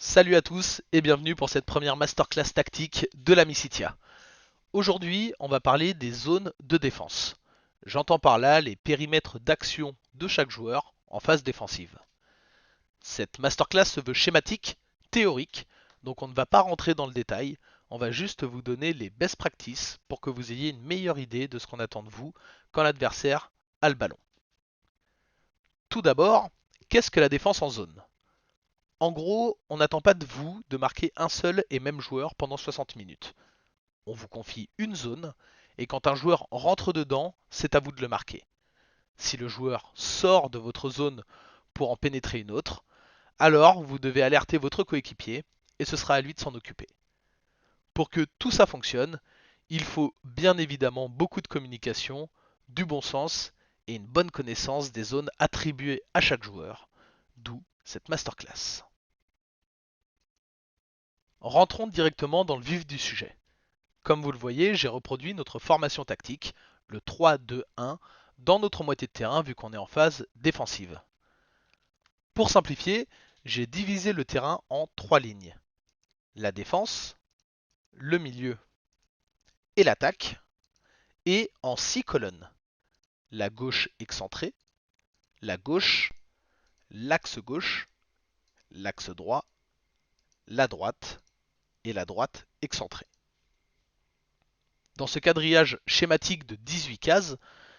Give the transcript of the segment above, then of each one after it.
Salut à tous et bienvenue pour cette première masterclass tactique de la Mysitia. Aujourd'hui, on va parler des zones de défense. J'entends par là les périmètres d'action de chaque joueur en phase défensive. Cette masterclass se veut schématique, théorique, donc on ne va pas rentrer dans le détail, on va juste vous donner les best practices pour que vous ayez une meilleure idée de ce qu'on attend de vous quand l'adversaire a le ballon. Tout d'abord, qu'est-ce que la défense en zone? En gros, on n'attend pas de vous de marquer un seul et même joueur pendant 60 minutes. On vous confie une zone, et quand un joueur rentre dedans, c'est à vous de le marquer. Si le joueur sort de votre zone pour en pénétrer une autre, alors vous devez alerter votre coéquipier, et ce sera à lui de s'en occuper. Pour que tout ça fonctionne, il faut bien évidemment beaucoup de communication, du bon sens et une bonne connaissance des zones attribuées à chaque joueur, d'où cette masterclass. Rentrons directement dans le vif du sujet. Comme vous le voyez, j'ai reproduit notre formation tactique, le 3-2-1, dans notre moitié de terrain vu qu'on est en phase défensive. Pour simplifier, j'ai divisé le terrain en 3 lignes. La défense, le milieu et l'attaque, et en 6 colonnes. La gauche excentrée, la gauche, l'axe droit, la droite et la droite excentrée. Dans ce quadrillage schématique de 18 cases,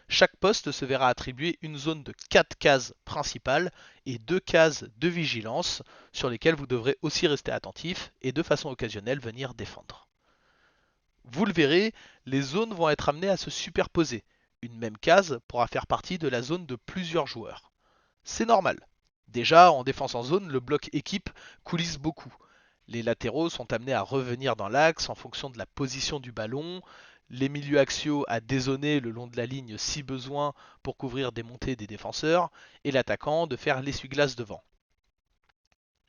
chaque poste se verra attribuer une zone de 4 cases principales et 2 cases de vigilance sur lesquelles vous devrez aussi rester attentif et de façon occasionnelle venir défendre. Vous le verrez, les zones vont être amenées à se superposer. Une même case pourra faire partie de la zone de plusieurs joueurs. C'est normal. Déjà, en défense en zone, le bloc équipe coulisse beaucoup. Les latéraux sont amenés à revenir dans l'axe en fonction de la position du ballon, les milieux axiaux à dézoner le long de la ligne si besoin pour couvrir des montées des défenseurs, et l'attaquant de faire l'essuie-glace devant.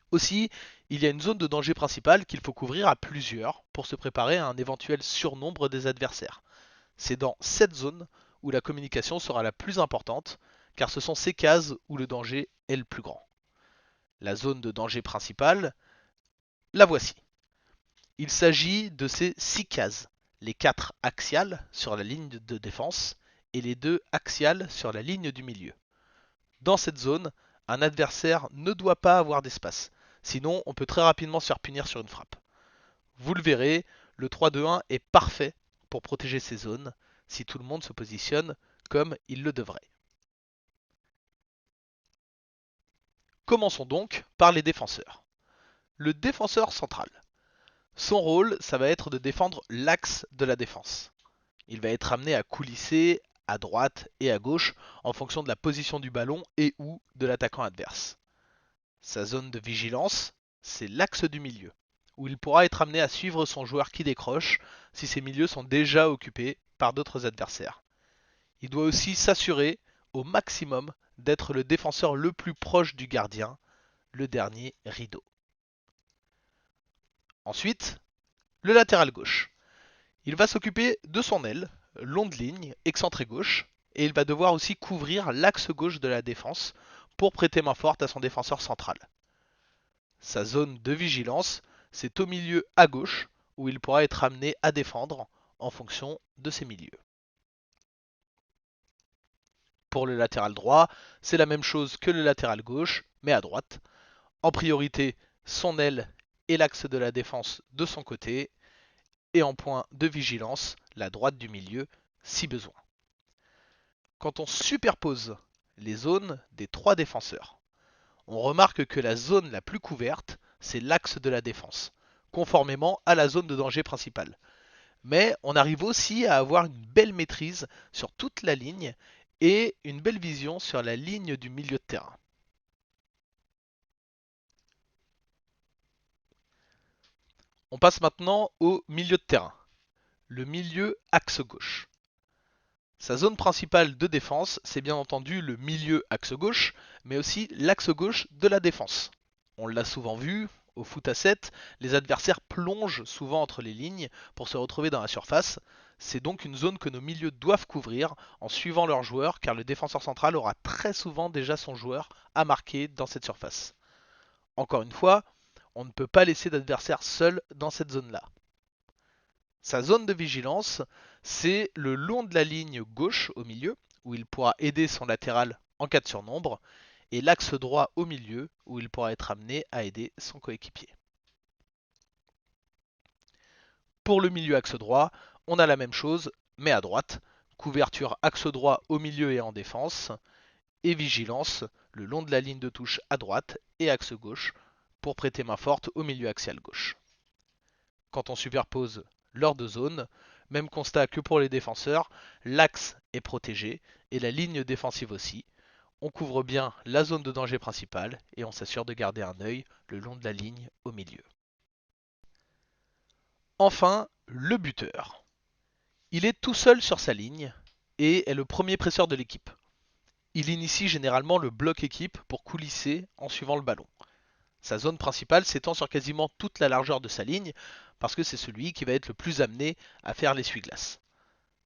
Aussi, il y a une zone de danger principale qu'il faut couvrir à plusieurs pour se préparer à un éventuel surnombre des adversaires. C'est dans cette zone où la communication sera la plus importante, car ce sont ces cases où le danger est le plus grand. La zone de danger principale, la voici. Il s'agit de ces 6 cases, les 4 axiales sur la ligne de défense et les 2 axiales sur la ligne du milieu. Dans cette zone, un adversaire ne doit pas avoir d'espace, sinon on peut très rapidement se faire punir sur une frappe. Vous le verrez, le 3-2-1 est parfait pour protéger ces zones si tout le monde se positionne comme il le devrait. Commençons donc par les défenseurs. Le défenseur central. Son rôle, ça va être de défendre l'axe de la défense. Il va être amené à coulisser à droite et à gauche en fonction de la position du ballon et ou de l'attaquant adverse. Sa zone de vigilance, c'est l'axe du milieu, où il pourra être amené à suivre son joueur qui décroche si ses milieux sont déjà occupés par d'autres adversaires. Il doit aussi s'assurer au maximum d'être le défenseur le plus proche du gardien, le dernier rideau. Ensuite, le latéral gauche. Il va s'occuper de son aile, long de ligne, excentré gauche, et il va devoir aussi couvrir l'axe gauche de la défense pour prêter main forte à son défenseur central. Sa zone de vigilance, c'est au milieu à gauche, où il pourra être amené à défendre en fonction de ses milieux. Pour le latéral droit, c'est la même chose que le latéral gauche, mais à droite. En priorité, son aile et l'axe de la défense de son côté, et en point de vigilance, la droite du milieu si besoin. Quand on superpose les zones des 3 défenseurs, on remarque que la zone la plus couverte, c'est l'axe de la défense, conformément à la zone de danger principale. Mais on arrive aussi à avoir une belle maîtrise sur toute la ligne et une belle vision sur la ligne du milieu de terrain. On passe maintenant au milieu de terrain, le milieu axe gauche. Sa zone principale de défense, c'est bien entendu le milieu axe gauche, mais aussi l'axe gauche de la défense. On l'a souvent vu, au foot à 7, les adversaires plongent souvent entre les lignes pour se retrouver dans la surface. C'est donc une zone que nos milieux doivent couvrir en suivant leur joueur, car le défenseur central aura très souvent déjà son joueur à marquer dans cette surface. Encore une fois, On ne peut pas laisser d'adversaire seul dans cette zone-là. Sa zone de vigilance, c'est le long de la ligne gauche au milieu, où il pourra aider son latéral en cas de surnombre, et l'axe droit au milieu, où il pourra être amené à aider son coéquipier. Pour le milieu axe droit, on a la même chose, mais à droite. Couverture axe droit au milieu et en défense, et vigilance le long de la ligne de touche à droite et axe gauche, pour prêter main forte au milieu axial gauche. Quand on superpose leurs deux zones, même constat que pour les défenseurs, l'axe est protégé et la ligne défensive aussi. On couvre bien la zone de danger principale et on s'assure de garder un œil le long de la ligne au milieu. Enfin, le buteur. Il est tout seul sur sa ligne et est le premier presseur de l'équipe. Il initie généralement le bloc équipe pour coulisser en suivant le ballon. Sa zone principale s'étend sur quasiment toute la largeur de sa ligne parce que c'est celui qui va être le plus amené à faire l'essuie-glace.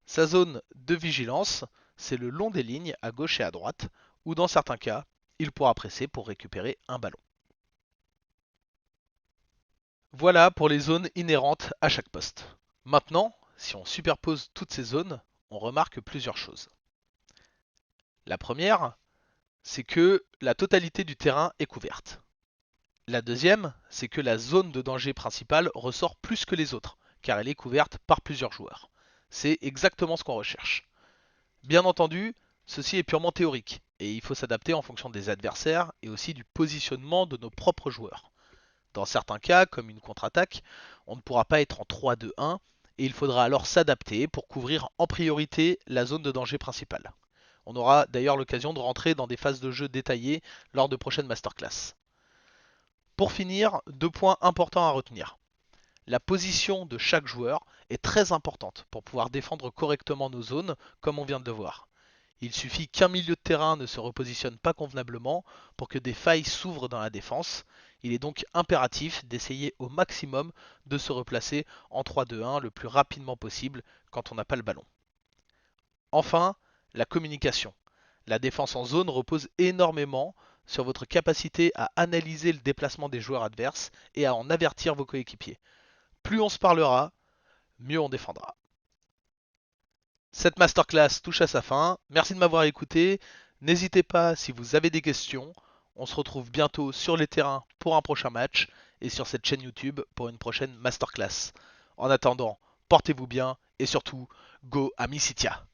Sa zone de vigilance, c'est le long des lignes à gauche et à droite, où dans certains cas, il pourra presser pour récupérer un ballon. Voilà pour les zones inhérentes à chaque poste. Maintenant, si on superpose toutes ces zones, on remarque plusieurs choses. La première, c'est que la totalité du terrain est couverte. La deuxième, c'est que la zone de danger principale ressort plus que les autres, car elle est couverte par plusieurs joueurs. C'est exactement ce qu'on recherche. Bien entendu, ceci est purement théorique, et il faut s'adapter en fonction des adversaires et aussi du positionnement de nos propres joueurs. Dans certains cas, comme une contre-attaque, on ne pourra pas être en 3-2-1, et il faudra alors s'adapter pour couvrir en priorité la zone de danger principale. On aura d'ailleurs l'occasion de rentrer dans des phases de jeu détaillées lors de prochaines masterclass. Pour finir, deux points importants à retenir. La position de chaque joueur est très importante pour pouvoir défendre correctement nos zones, comme on vient de le voir. Il suffit qu'un milieu de terrain ne se repositionne pas convenablement pour que des failles s'ouvrent dans la défense. Il est donc impératif d'essayer au maximum de se replacer en 3-2-1 le plus rapidement possible quand on n'a pas le ballon. Enfin, la communication. La défense en zone repose énormément sur votre capacité à analyser le déplacement des joueurs adverses et à en avertir vos coéquipiers. Plus on se parlera, mieux on défendra. Cette masterclass touche à sa fin. Merci de m'avoir écouté. N'hésitez pas si vous avez des questions. On se retrouve bientôt sur les terrains pour un prochain match et sur cette chaîne YouTube pour une prochaine masterclass. En attendant, portez-vous bien et surtout, go Amicitia!